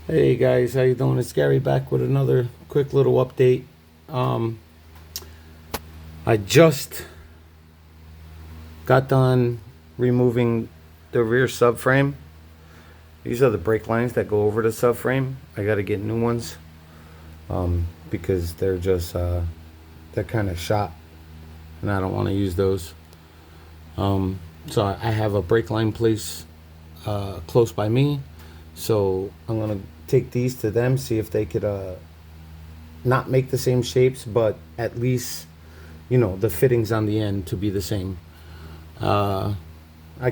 Hey guys, how you doing? It's Gary back with another quick little update. Um, I just got done removing the rear subframe. These are the brake lines that go over the subframe. I got to get new ones because they're just they're kind of shot, and I don't want to use those. So I have a brake line place close by me, so I'm gonna take these to them, see if they could not make the same shapes, but at least, you know, the fittings on the end to be the same. I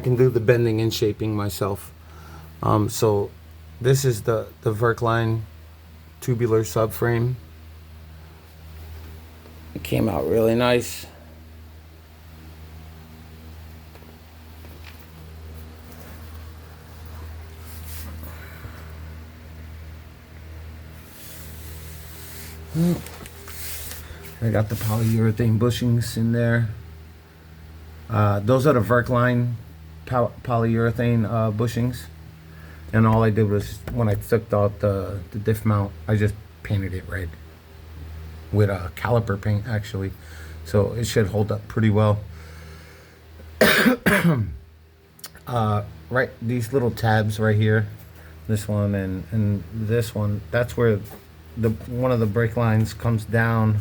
can do the bending and shaping myself. So this is the VERKLINE tubular subframe. It came out really nice. I got the polyurethane bushings in there. Those are the VERKLINE polyurethane bushings. And all I did was, when I took out the diff mount, I just painted it red with caliper paint, actually. So it should hold up pretty well. Right, these little tabs right here, this one and this one, that's where one of the brake lines comes down.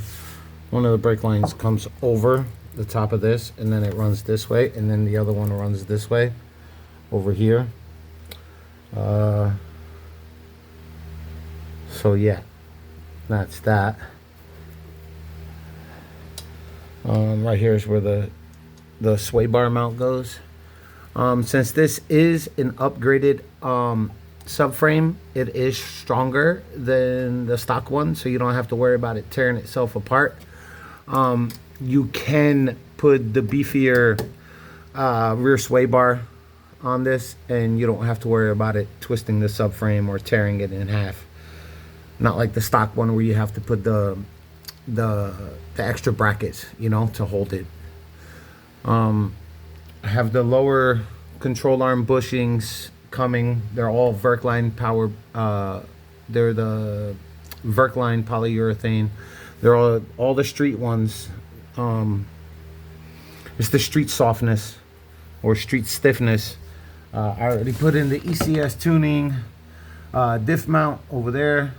One of the brake lines comes over the top of this, and then it runs this way, and then the other one runs this way over here. So yeah, that's that. Right here is where the sway bar mount goes. Since this is an upgraded subframe, it is stronger than the stock one, so you don't have to worry about it tearing itself apart. You can put the beefier rear sway bar on this, and you don't have to worry about it twisting the subframe or tearing it in half. Not like the stock one where you have to put the extra brackets, you know, to hold it. I have the lower control arm bushings coming. They're all VERKLINE power. They're the VERKLINE polyurethane. They're all the street ones. It's the street softness or street stiffness. I already put in the ECS tuning diff mount over there.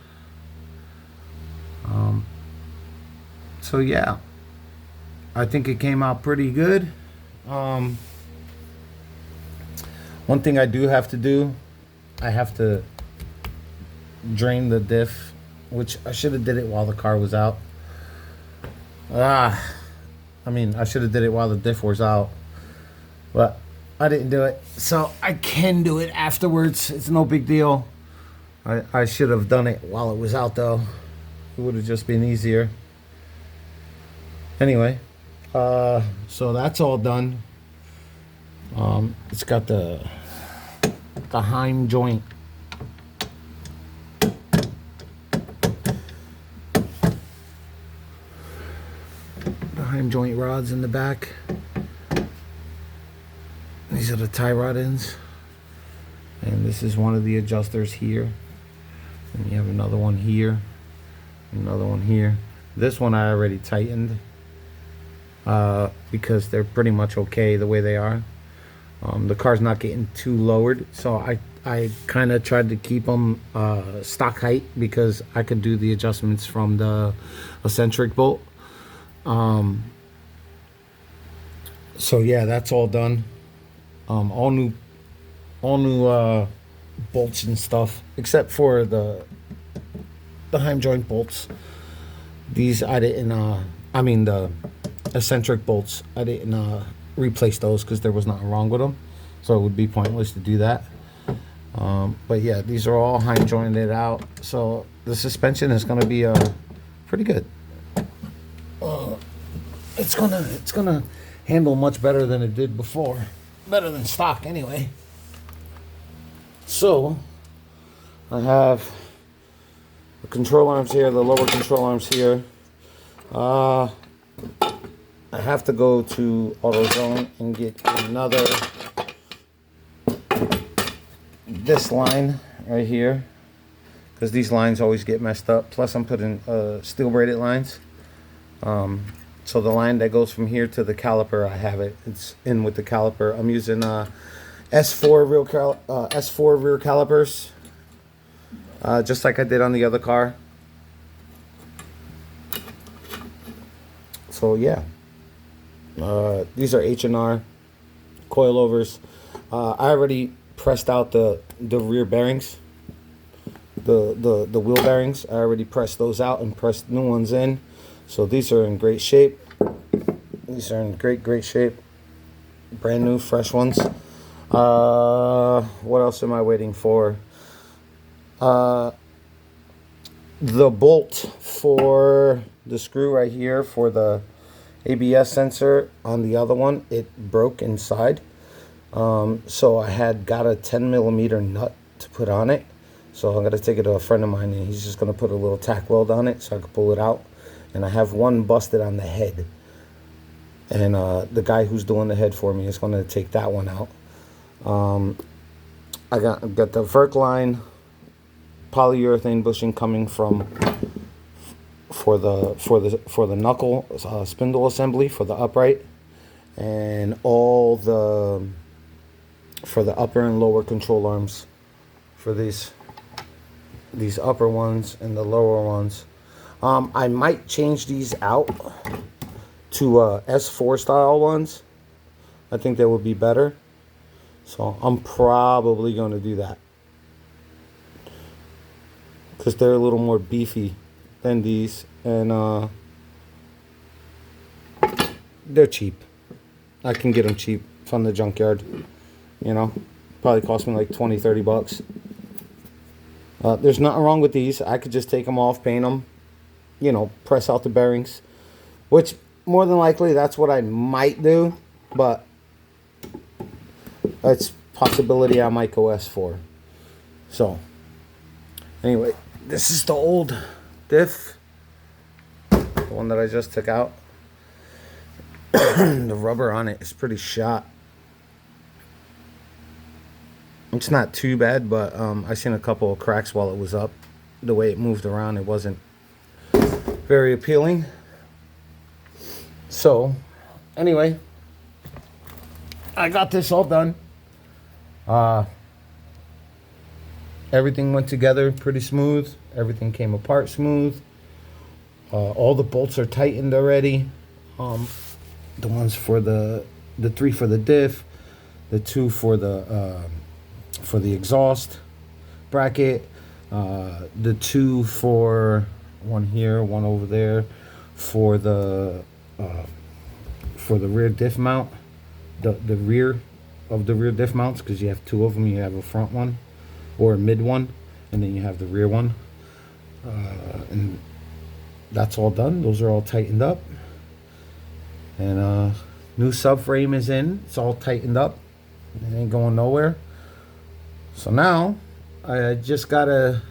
So yeah, I think it came out pretty good. One thing I do have to do, I have to drain the diff, which I should have did it while the car was out. I mean, I should have did it while the diff was out, but I didn't do it. So I can do it afterwards. It's no big deal. I should have done it while it was out though. It would have just been easier. Anyway, so that's all done. It's got the Heim joint. The Heim joint rods in the back. These are the tie rod ends. And this is one of the adjusters here. And you have another one here. Another one here. This one I already tightened because they're pretty much okay the way they are. The car's not getting too lowered, so I kind of tried to keep them stock height because I could do the adjustments from the eccentric bolt. So yeah, that's all done. All new bolts and stuff, except for the Heim joint bolts. These I didn't. I mean the eccentric bolts. I didn't replace those because there was nothing wrong with them, so it would be pointless to do that. But yeah, these are all Heim jointed out, so the suspension is going to be pretty good. It's gonna handle much better than it did before, better than stock anyway. So I have the control arms here, the lower control arms here. I have to go to AutoZone and get another, this line right here. because these lines always get messed up. Plus I'm putting steel braided lines. So the line that goes from here to the caliper, I have it. It's in with the caliper. I'm using S4 rear calipers, just like I did on the other car. So yeah, these are H&R coilovers. I already pressed out the rear bearings, the wheel bearings. I already pressed those out and pressed new ones in. So these are in great shape. These are in great shape. Brand new, fresh ones. What else am I waiting for? The bolt for the screw right here for the ABS sensor on the other one, it broke inside. So I had got a 10mm nut to put on it. So I'm gonna take it to a friend of mine, and he's just gonna put a little tack weld on it so I can pull it out. And I have one busted on the head, and the guy who's doing the head for me is gonna take that one out. I got the VERKLINE polyurethane bushing coming from for the knuckle spindle assembly for the upright, and all the for the upper and lower control arms for these upper ones and the lower ones. I might change these out to S4 style ones. I think that would be better. So I'm probably going to do that, because they're a little more beefy than these, and they're cheap. I can get them cheap from the junkyard. You know, probably cost me like 20-30 bucks. There's nothing wrong with these. I could just take them off, paint them, you know, press out the bearings, which more than likely that's what I might do, but it's possibility I might go S4. So anyway, this is the old diff, the one that I just took out. The rubber on it is pretty shot. It's not too bad, but I seen a couple of cracks while it was up. The way it moved around, it wasn't very appealing. So anyway, I got this all done. Everything went together pretty smooth. Everything came apart smooth. All the bolts are tightened already. The ones for the 3 for the diff, the 2 for the exhaust bracket, the 2 for one here, one over there for the rear diff mount, the rear of the rear diff mounts, because you have 2 of them. You have a front one or a mid one, and then you have the rear one, and that's all done. Those are all tightened up, and new subframe is in. It's all tightened up. It ain't going nowhere. So now I just gotta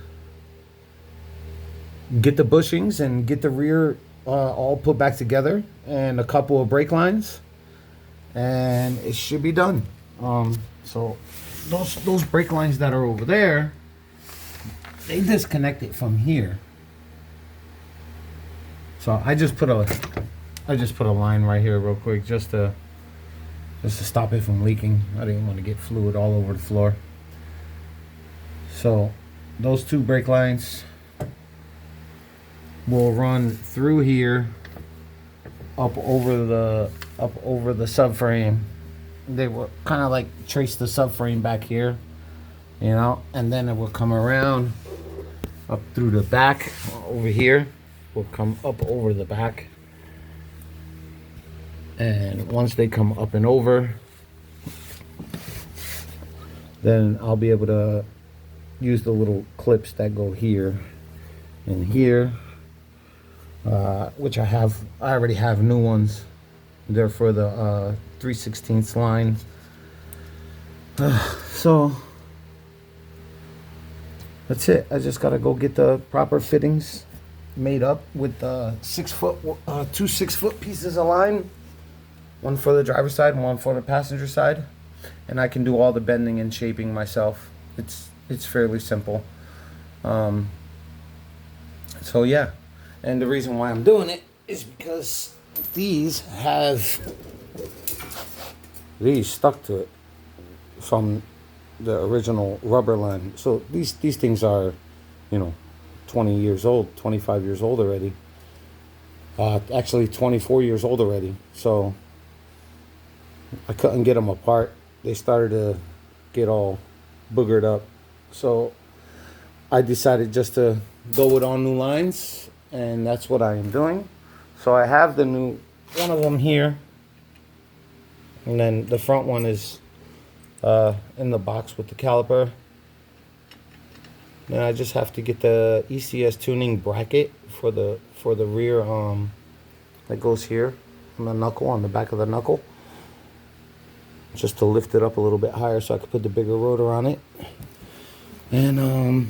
get the bushings and get the rear all put back together, and a couple of brake lines, and it should be done. So those brake lines that are over there, they disconnect it from here. So I just put a line right here real quick just to stop it from leaking. I didn't want to get fluid all over the floor. So those 2 brake lines will run through here up over the subframe. They will kind of like trace the subframe back here, you know, and then it will come around up through the back over here. Will come up over the back, and once they come up and over, then I'll be able to use the little clips that go here and here, which I already have new ones. They're for the 3/16 line. So that's it. I just gotta go get the proper fittings made up with 6 foot, 2 6-foot pieces of line, one for the driver's side and one for the passenger side, and I can do all the bending and shaping myself. It's fairly simple. So yeah, and the reason why I'm doing it is because these have these stuck to it from the original rubber line. So these things are, you know, 20 years old, 25 years old already. Actually 24 years old already. So I couldn't get them apart. They started to get all boogered up. So I decided just to go with all new lines, and that's what I am doing. So I have the new one of them here, and then the front one is in the box with the caliper. Then I just have to get the ECS tuning bracket for the rear that goes here on the knuckle, on the back of the knuckle, just to lift it up a little bit higher so I could put the bigger rotor on it. And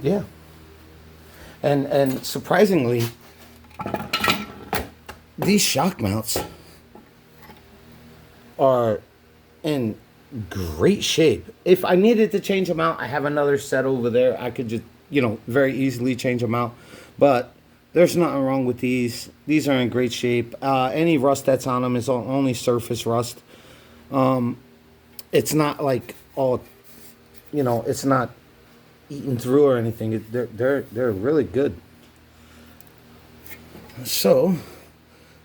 yeah, and surprisingly, these shock mounts are in great shape. If I needed to change them out, I have another set over there. I could just, you know, very easily change them out. But there's nothing wrong with these. These are in great shape. Any rust that's on them is only surface rust. It's not like all, you know, it's not eaten through or anything. They're really good. So,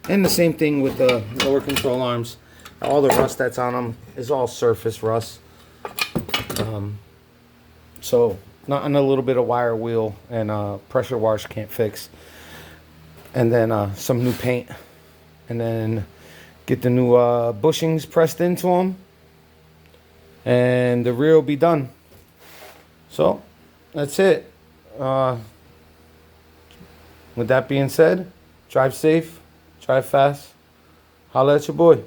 and the same thing with the lower control arms. All the rust that's on them is all surface rust. So nothing a little bit of wire wheel and pressure wash can't fix. And then some new paint. And then get the new bushings pressed into them. And the rear will be done. So that's it. With that being said, drive safe, drive fast. Holla at your boy.